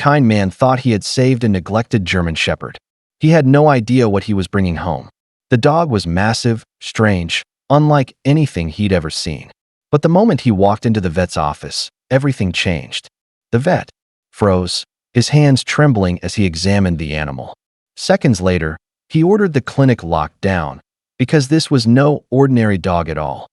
kind man thought he had saved a neglected German Shepherd. He had no idea what he was bringing home. The dog was massive, strange, unlike anything he'd ever seen. But the moment he walked into the vet's office, everything changed. The vet froze, his hands trembling as he examined the animal. Seconds later, he ordered the clinic locked down, because this was no ordinary dog at all.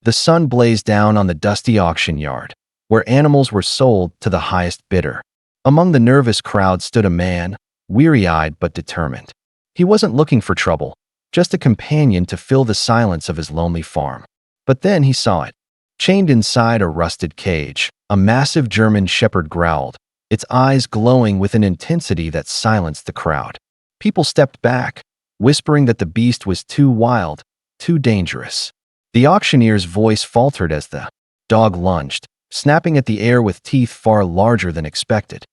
The sun blazed down on the dusty auction yard, where animals were sold to the highest bidder. Among the nervous crowd stood a man, weary-eyed but determined. He wasn't looking for trouble, just a companion to fill the silence of his lonely farm. But then he saw it. Chained inside a rusted cage, a massive German Shepherd growled, its eyes glowing with an intensity that silenced the crowd. People stepped back, whispering that the beast was too wild, too dangerous. The auctioneer's voice faltered as the dog lunged, snapping at the air with teeth far larger than expected.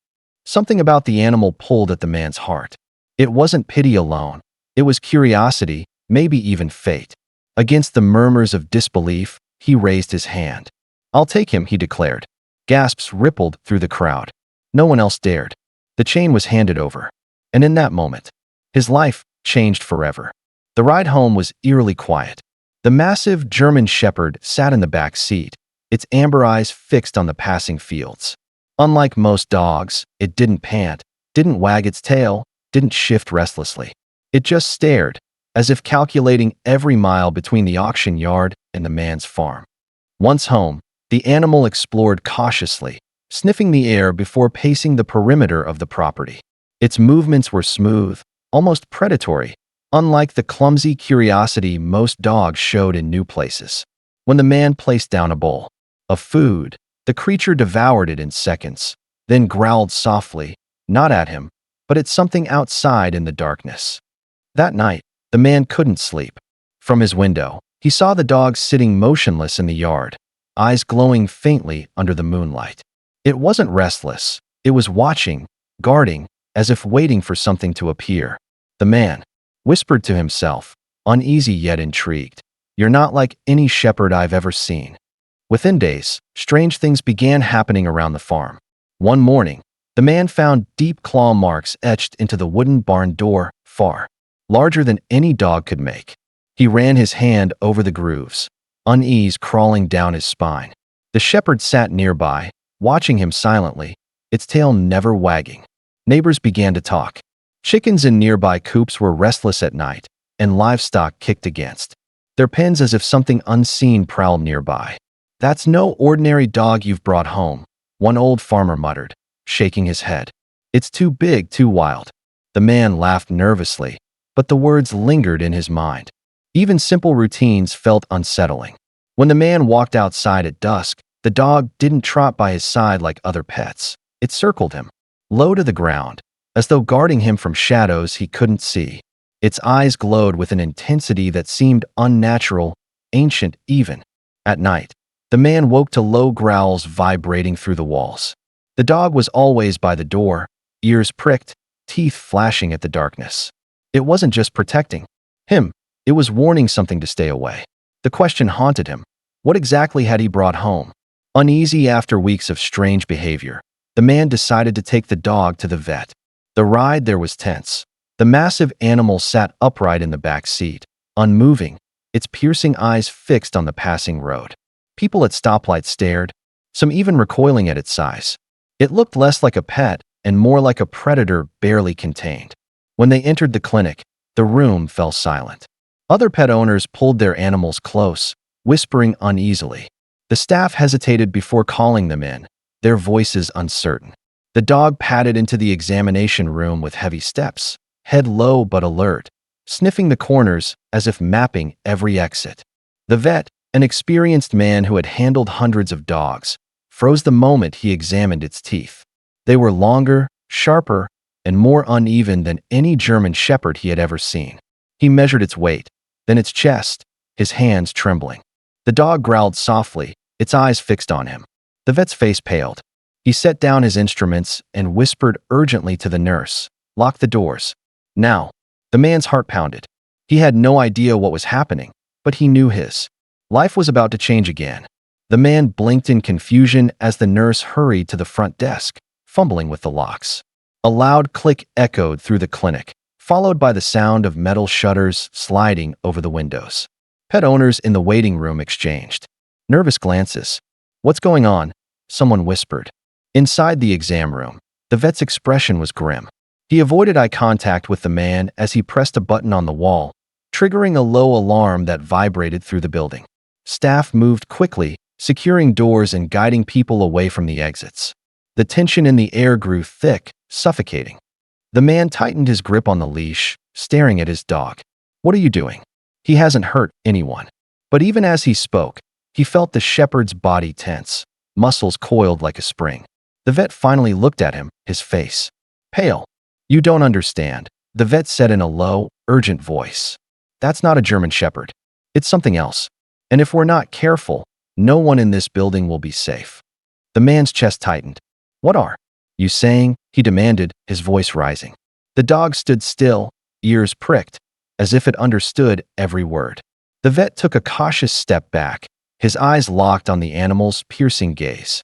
Something about the animal pulled at the man's heart. It wasn't pity alone. It was curiosity, maybe even fate. Against the murmurs of disbelief, he raised his hand. "I'll take him," he declared. Gasps rippled through the crowd. No one else dared. The chain was handed over. And in that moment, his life changed forever. The ride home was eerily quiet. The massive German Shepherd sat in the back seat, its amber eyes fixed on the passing fields. Unlike most dogs, it didn't pant, didn't wag its tail, didn't shift restlessly. It just stared, as if calculating every mile between the auction yard and the man's farm. Once home, the animal explored cautiously, sniffing the air before pacing the perimeter of the property. Its movements were smooth, almost predatory, unlike the clumsy curiosity most dogs showed in new places. When the man placed down a bowl of food, the creature devoured it in seconds, then growled softly, not at him, but at something outside in the darkness. That night, the man couldn't sleep. From his window, he saw the dog sitting motionless in the yard, eyes glowing faintly under the moonlight. It wasn't restless. It was watching, guarding, as if waiting for something to appear. The man whispered to himself, uneasy yet intrigued, "You're not like any shepherd I've ever seen." Within days, strange things began happening around the farm. One morning, the man found deep claw marks etched into the wooden barn door, far larger than any dog could make. He ran his hand over the grooves, unease crawling down his spine. The shepherd sat nearby, watching him silently, its tail never wagging. Neighbors began to talk. Chickens in nearby coops were restless at night, and livestock kicked against their pens as if something unseen prowled nearby. "That's no ordinary dog you've brought home," one old farmer muttered, shaking his head. "It's too big, too wild." The man laughed nervously, but the words lingered in his mind. Even simple routines felt unsettling. When the man walked outside at dusk, the dog didn't trot by his side like other pets. It circled him, low to the ground, as though guarding him from shadows he couldn't see. Its eyes glowed with an intensity that seemed unnatural, ancient even. At night, the man woke to low growls vibrating through the walls. The dog was always by the door, ears pricked, teeth flashing at the darkness. It wasn't just protecting him, it was warning something to stay away. The question haunted him. What exactly had he brought home? Uneasy after weeks of strange behavior, the man decided to take the dog to the vet. The ride there was tense. The massive animal sat upright in the back seat, unmoving, its piercing eyes fixed on the passing road. People at stoplights stared, some even recoiling at its size. It looked less like a pet and more like a predator barely contained. When they entered the clinic, the room fell silent. Other pet owners pulled their animals close, whispering uneasily. The staff hesitated before calling them in, their voices uncertain. The dog padded into the examination room with heavy steps, head low but alert, sniffing the corners as if mapping every exit. The vet, an experienced man who had handled hundreds of dogs, froze the moment he examined its teeth. They were longer, sharper, and more uneven than any German Shepherd he had ever seen. He measured its weight, then its chest, his hands trembling. The dog growled softly, its eyes fixed on him. The vet's face paled. He set down his instruments and whispered urgently to the nurse, "Lock the doors. Now." The man's heart pounded. He had no idea what was happening, but he knew his life was about to change again. The man blinked in confusion as the nurse hurried to the front desk, fumbling with the locks. A loud click echoed through the clinic, followed by the sound of metal shutters sliding over the windows. Pet owners in the waiting room exchanged nervous glances. "What's going on?" someone whispered. Inside the exam room, the vet's expression was grim. He avoided eye contact with the man as he pressed a button on the wall, triggering a low alarm that vibrated through the building. Staff moved quickly, securing doors and guiding people away from the exits. The tension in the air grew thick, suffocating. The man tightened his grip on the leash, staring at his dog. "What are you doing? He hasn't hurt anyone." But even as he spoke, he felt the shepherd's body tense, muscles coiled like a spring. The vet finally looked at him, his face pale. "You don't understand," the vet said in a low, urgent voice. "That's not a German shepherd. It's something else. And if we're not careful, no one in this building will be safe." The man's chest tightened. "What are you saying?" he demanded, his voice rising. The dog stood still, ears pricked, as if it understood every word. The vet took a cautious step back, his eyes locked on the animal's piercing gaze.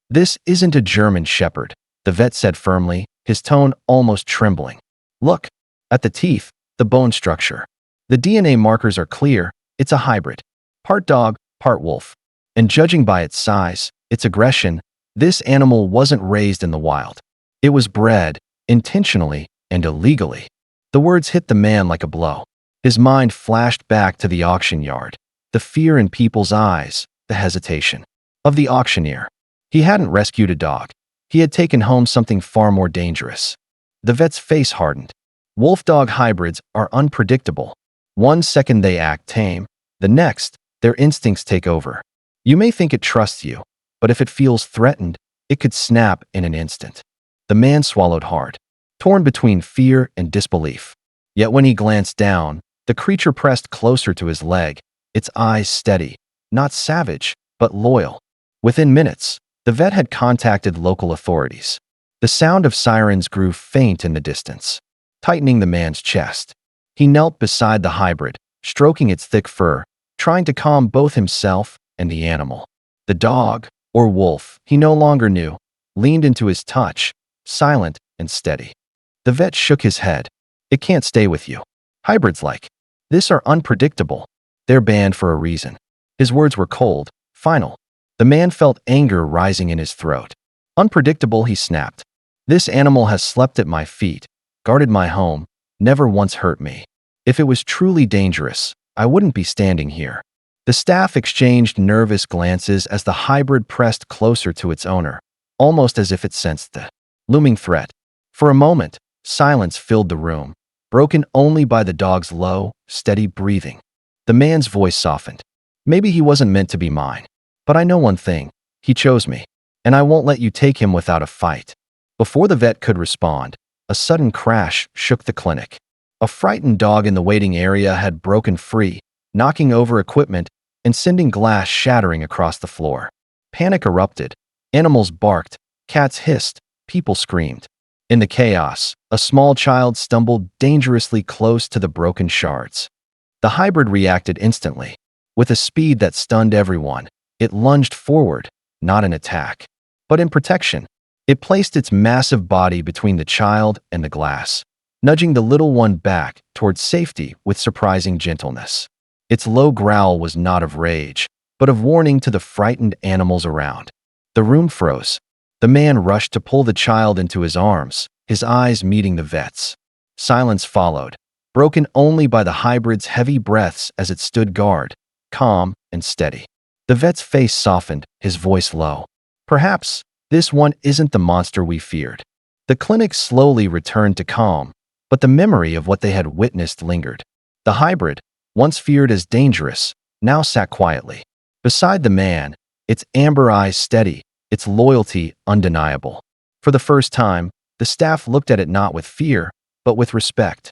"This isn't a German shepherd," the vet said firmly, his tone almost trembling. "Look at the teeth, the bone structure. The DNA markers are clear. It's a hybrid. Part dog, part wolf. And judging by its size, its aggression, this animal wasn't raised in the wild. It was bred, intentionally and illegally." The words hit the man like a blow. His mind flashed back to the auction yard, the fear in people's eyes, the hesitation of the auctioneer. He hadn't rescued a dog. He had taken home something far more dangerous. The vet's face hardened. Wolf-dog hybrids are unpredictable. One second they act tame, the next, their instincts take over. You may think it trusts you, but if it feels threatened, it could snap in an instant. The man swallowed hard, torn between fear and disbelief. Yet when he glanced down, the creature pressed closer to his leg, its eyes steady, not savage, but loyal. Within minutes, the vet had contacted local authorities. The sound of sirens grew faint in the distance, tightening the man's chest. He knelt beside the hybrid, stroking its thick fur, trying to calm both himself and the animal. The dog, or wolf, he no longer knew, leaned into his touch, silent and steady. The vet shook his head. "It can't stay with you. Hybrids like this are unpredictable. They're banned for a reason." His words were cold, final. The man felt anger rising in his throat. "Unpredictable," he snapped. "This animal has slept at my feet, guarded my home, never once hurt me. If it was truly dangerous, I wouldn't be standing here." The staff exchanged nervous glances as the hybrid pressed closer to its owner, almost as if it sensed the looming threat. For a moment, silence filled the room, broken only by the dog's low, steady breathing. The man's voice softened. "Maybe he wasn't meant to be mine. But I know one thing. He chose me. And I won't let you take him without a fight." Before the vet could respond, a sudden crash shook the clinic. A frightened dog in the waiting area had broken free, knocking over equipment and sending glass shattering across the floor. Panic erupted. Animals barked, cats hissed, people screamed. In the chaos, a small child stumbled dangerously close to the broken shards. The hybrid reacted instantly. With a speed that stunned everyone, it lunged forward, not in attack, but in protection. It placed its massive body between the child and the glass, nudging the little one back towards safety with surprising gentleness. Its low growl was not of rage, but of warning to the frightened animals around. The room froze. The man rushed to pull the child into his arms, his eyes meeting the vet's. Silence followed, broken only by the hybrid's heavy breaths as it stood guard, calm and steady. The vet's face softened, his voice low. "Perhaps this one isn't the monster we feared." The clinic slowly returned to calm, but the memory of what they had witnessed lingered. The hybrid, once feared as dangerous, now sat quietly. Beside the man, its amber eyes steady, its loyalty undeniable. For the first time, the staff looked at it not with fear, but with respect.